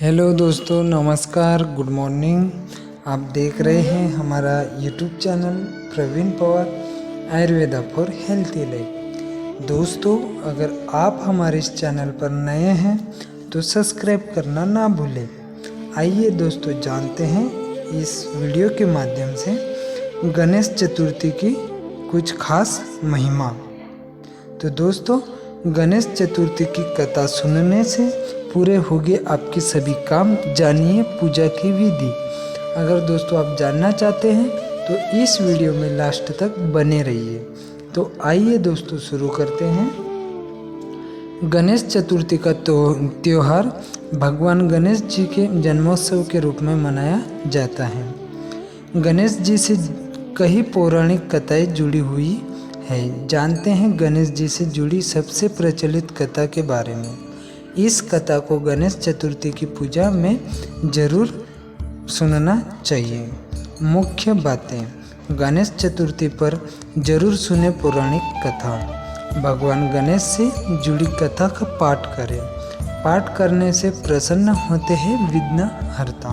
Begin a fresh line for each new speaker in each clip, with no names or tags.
Hello दोस्तों, नमस्कार, good morning. आप देख रहे हैं हमारा YouTube channel Praveen Pawar Ayurveda for healthy life. दोस्तों, अगर आप हमारे इस चैनल पर नए हैं तो सब्सक्राइब करना ना भूलें। आइए दोस्तों, जानते हैं इस वीडियो के माध्यम से गणेश चतुर्थी की कुछ खास महिमा। तो दोस्तों, गणेश चतुर्थी की कथा सुनने से पूरे होंगे आपके सभी काम। जानिए पूजा की विधि। अगर दोस्तों आप जानना चाहते हैं तो इस वीडियो में लास्ट तक बने रहिए। तो आइए दोस्तों शुरू करते हैं। गणेश चतुर्थी का त्योहार भगवान गणेश जी के जन्मोत्सव के रूप में मनाया जाता है। गणेश जी से कई पौराणिक कथाएं जुड़ी हुई है। जानते हैं गणेश जी से जुड़ी सबसे प्रचलित कथा के बारे में। इस कथा को गणेश चतुर्थी की पूजा में जरूर सुनना चाहिए। मुख्य बातें: गणेश चतुर्थी पर जरूर सुने पौराणिक कथा। भगवान गणेश से जुड़ी कथा का पाठ करें। पाठ करने से प्रसन्न होते हैं विघ्नहर्ता।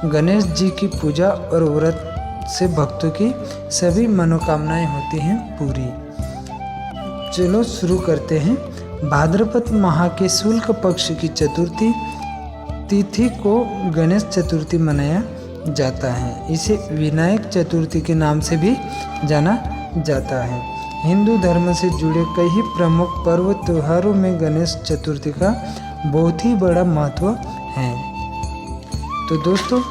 गणेश जी की पूजा और व्रत से भक्तों की सभी मनोकामनाएं होती हैं पूरी। चलो शुरू करते हैं। भाद्रपद माह के शुक्ल पक्ष की चतुर्थी तिथि को गणेश चतुर्थी मनाया जाता है। इसे विनायक चतुर्थी के नाम से भी जाना जाता है। हिंदू धर्म से जुड़े कई प्रमुख पर्व त्योहारों में गणेश चतुर्थी का बहुत ही बड़ा महत्व है। तो दोस्तों,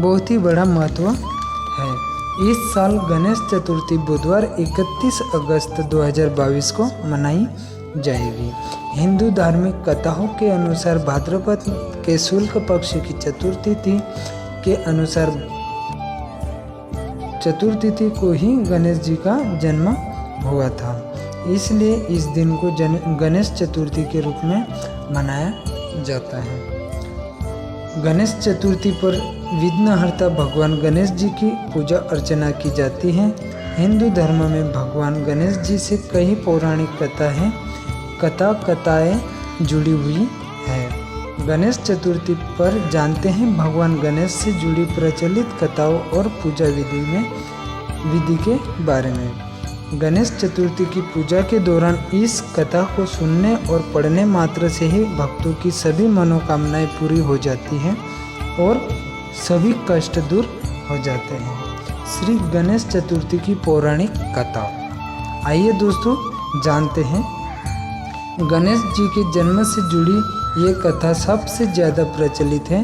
बहुत ही बड़ा महत्व है। इस साल गणेश चतुर्थी बुधवार 31 अगस्त 2022 को मनाई जाएगी। हिंदू धार्मिक कथाओं के अनुसार भाद्रपद के शुक्ल पक्ष की चतुर्थी तिथि के अनुसार चतुर्थी को ही गणेश जी का जन्म हुआ था। इसलिए इस दिन को गणेश चतुर्थी के रूप में मनाया जाता है। गणेश चतुर्थी पर विघ्नहर्ता भगवान गणेश जी की पूजा अर्चना की जाती है। हिंदू धर्म में भगवान गणेश जी से कई पौराणिक कथाएं जुड़ी हुई है। गणेश चतुर्थी पर जानते हैं भगवान गणेश से जुड़ी प्रचलित कथाओं और पूजा विधि के बारे में। गणेश चतुर्थी की पूजा के दौरान इस कथा को सुनने और पढ़ने मात्र से ही भक्तों की सभी मनोकामनाएं पूरी हो जाती हैं और सभी कष्ट दूर हो जाते हैं। श्री गणेश चतुर्थी की पौराणिक कथा। आइए दोस्तों जानते हैं। गणेश जी के जन्म से जुड़ी ये कथा सबसे ज़्यादा प्रचलित है।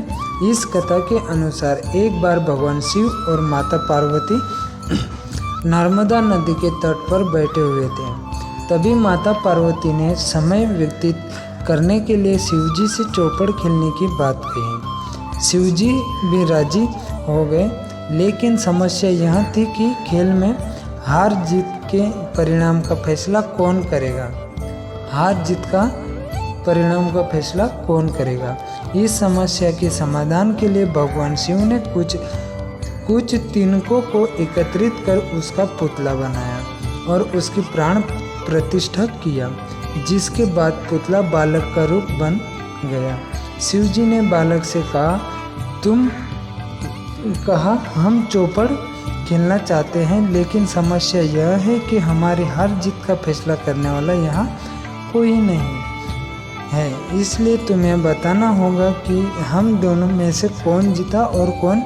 इस कथा के अनुसार एक बार भगवान शिव और माता पार्वती नर्मदा नदी के तट पर बैठे हुए थे। तभी माता पार्वती ने समय व्यतीत करने के लिए शिवजी से चौपड़ खेलने की बात कही। शिवजी भी राजी हो गए, लेकिन समस्या यह थी कि खेल में हार जीत के परिणाम का फैसला कौन करेगा। हार जीत का परिणाम का फैसला कौन करेगा। इस समस्या के समाधान के लिए भगवान शिव ने कुछ तिनकों को एकत्रित कर उसका पुतला बनाया और उसकी प्राण प्रतिष्ठा किया, जिसके बाद पुतला बालक का रूप बन गया। शिवजी ने बालक से कहा हम चौपड़ खेलना चाहते हैं, लेकिन समस्या यह है कि हमारी हार जीत का फैसला करने वाला यहाँ कोई नहीं है। इसलिए तुम्हें बताना होगा कि हम दोनों में से कौन जीता और कौन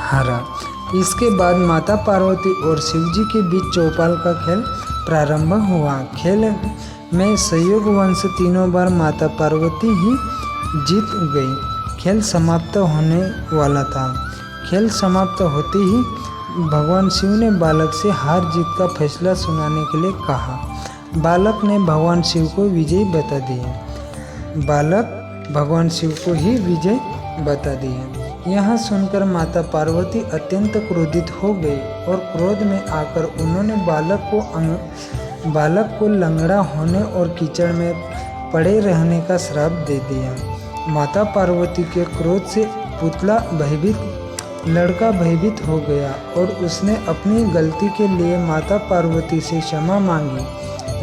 हारा। इसके बाद माता पार्वती और शिवजी के बीच चौपाल का खेल प्रारंभ हुआ। खेल में संयोग वंश तीनों बार माता पार्वती ही जीत गई। खेल समाप्त होने वाला था। खेल समाप्त होते ही भगवान शिव ने बालक से हार जीत का फैसला सुनाने के लिए कहा। बालक ने भगवान शिव को विजय बता दिए। बालक भगवान शिव को ही विजय बता दिए। यह सुनकर माता पार्वती अत्यंत क्रोधित हो गई और क्रोध में आकर उन्होंने बालक को लंगड़ा होने और कीचड़ में पड़े रहने का श्राप दे दिया। माता पार्वती के क्रोध से लड़का भयभीत हो गया और उसने अपनी गलती के लिए माता पार्वती से क्षमा मांगी।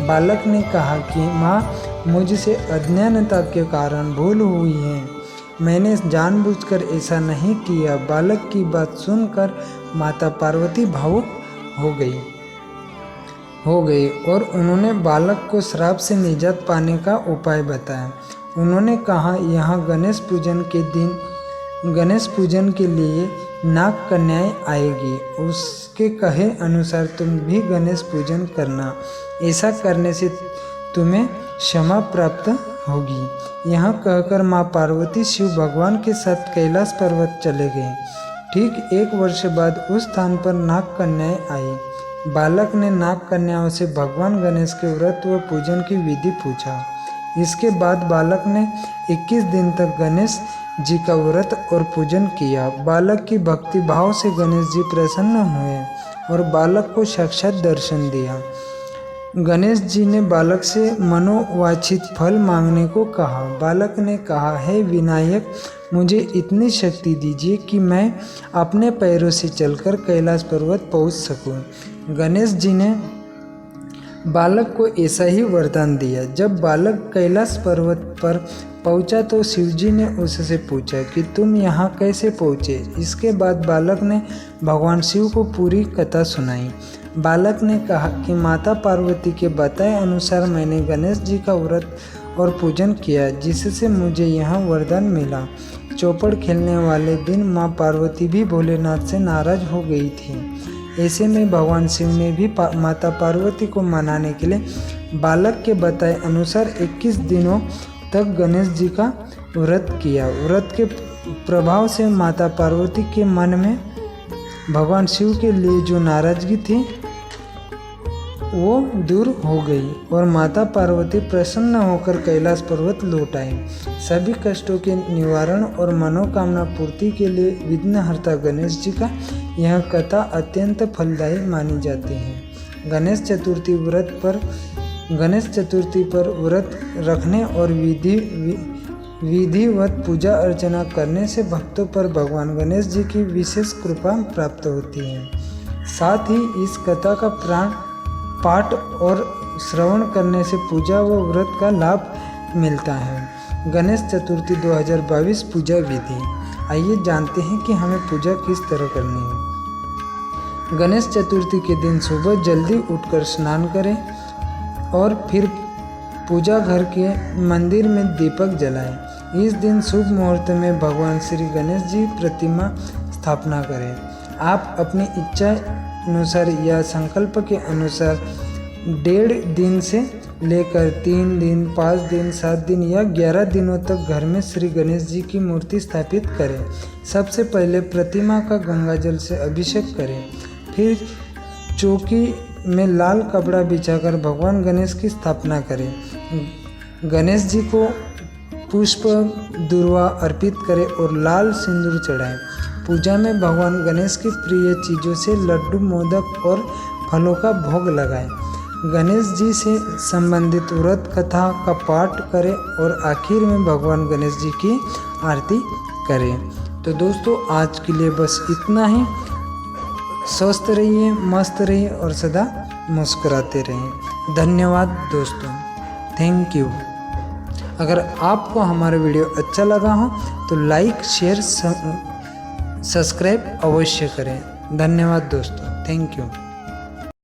बालक ने कहा कि माँ, मुझसे अज्ञानता के कारण भूल हुई है। मैंने जानबूझकर ऐसा नहीं किया। बालक की बात सुनकर माता पार्वती भावुक हो गई और उन्होंने बालक को श्राप से निजात पाने का उपाय बताया। उन्होंने कहा, यहाँ गणेश पूजन के लिए नाग कन्याएं आएगी। उसके कहे अनुसार तुम भी गणेश पूजन करना। ऐसा करने से तुम्हें क्षमा प्राप्त होगी। यह कहकर माँ पार्वती शिव भगवान के साथ कैलाश पर्वत चले गए। ठीक 1 वर्ष बाद उस स्थान पर नाग कन्याएं आई। बालक ने नाग कन्याओं से भगवान गणेश के व्रत व पूजन की विधि पूछा। इसके बाद बालक ने 21 दिन तक गणेश जी का व्रत और पूजन किया। बालक की भक्ति भाव से गणेश जी प्रसन्न हुए और बालक को साक्षात दर्शन दिया। गणेश जी ने बालक से मनोवांछित फल मांगने को कहा। बालक ने कहा, हे विनायक, मुझे इतनी शक्ति दीजिए कि मैं अपने पैरों से चलकर कैलाश पर्वत पहुंच सकूं। गणेश जी ने बालक को ऐसा ही वरदान दिया। जब बालक कैलाश पर्वत पर पहुंचा तो शिवजी ने उससे पूछा कि तुम यहाँ कैसे पहुँचे। इसके बाद बालक ने भगवान शिव को पूरी कथा सुनाई। बालक ने कहा कि माता पार्वती के बताए अनुसार मैंने गणेश जी का व्रत और पूजन किया, जिससे मुझे यहाँ वरदान मिला। चौपड़ खेलने वाले दिन माँ पार्वती भी भोलेनाथ से नाराज हो गई थी। ऐसे में भगवान शिव ने भी माता पार्वती को मनाने के लिए बालक के बताए अनुसार 21 दिनों तक गणेश जी का व्रत किया। व्रत के प्रभाव से माता पार्वती के मन में भगवान शिव के लिए जो नाराजगी थी वो दूर हो गई और माता पार्वती प्रसन्न होकर कैलाश पर्वत लौट आई। सभी कष्टों के निवारण और मनोकामना पूर्ति के लिए विघ्नहर्ता गणेश जी का यह कथा अत्यंत फलदायी मानी जाती है। गणेश चतुर्थी पर व्रत रखने और विधिवत पूजा अर्चना करने से भक्तों पर भगवान गणेश जी की विशेष कृपा प्राप्त होती है। साथ ही इस कथा का पाठ और श्रवण करने से पूजा व व्रत का लाभ मिलता है। गणेश चतुर्थी 2022 पूजा विधि। आइए जानते हैं कि हमें पूजा किस तरह करनी है। गणेश चतुर्थी के दिन सुबह जल्दी उठकर स्नान करें और फिर पूजा घर के मंदिर में दीपक जलाएं। इस दिन शुभ मुहूर्त में भगवान श्री गणेश जी प्रतिमा स्थापना करें। आप अपनी इच्छा अनुसार या संकल्प के अनुसार 1.5 दिन से लेकर 3 दिन, 5 दिन, 7 दिन या 11 दिनों तक घर में श्री गणेश जी की मूर्ति स्थापित करें। सबसे पहले प्रतिमा का गंगाजल से अभिषेक करें। फिर चौकी में लाल कपड़ा बिछाकर भगवान गणेश की स्थापना करें। गणेश जी को पुष्प दुर्वा अर्पित करें और लाल सिंदूर चढ़ाएं। पूजा में भगवान गणेश की प्रिय चीज़ों से लड्डू, मोदक और फलों का भोग लगाएं। गणेश जी से संबंधित व्रत कथा का पाठ करें और आखिर में भगवान गणेश जी की आरती करें। तो दोस्तों, आज के लिए बस इतना ही। स्वस्थ रहिए, मस्त रहिए और सदा मुस्कुराते रहिए। धन्यवाद दोस्तों, थैंक यू। अगर आपको हमारा वीडियो अच्छा लगा हो तो लाइक, शेयर, सब्सक्राइब अवश्य करें। धन्यवाद दोस्तों, थैंक यू।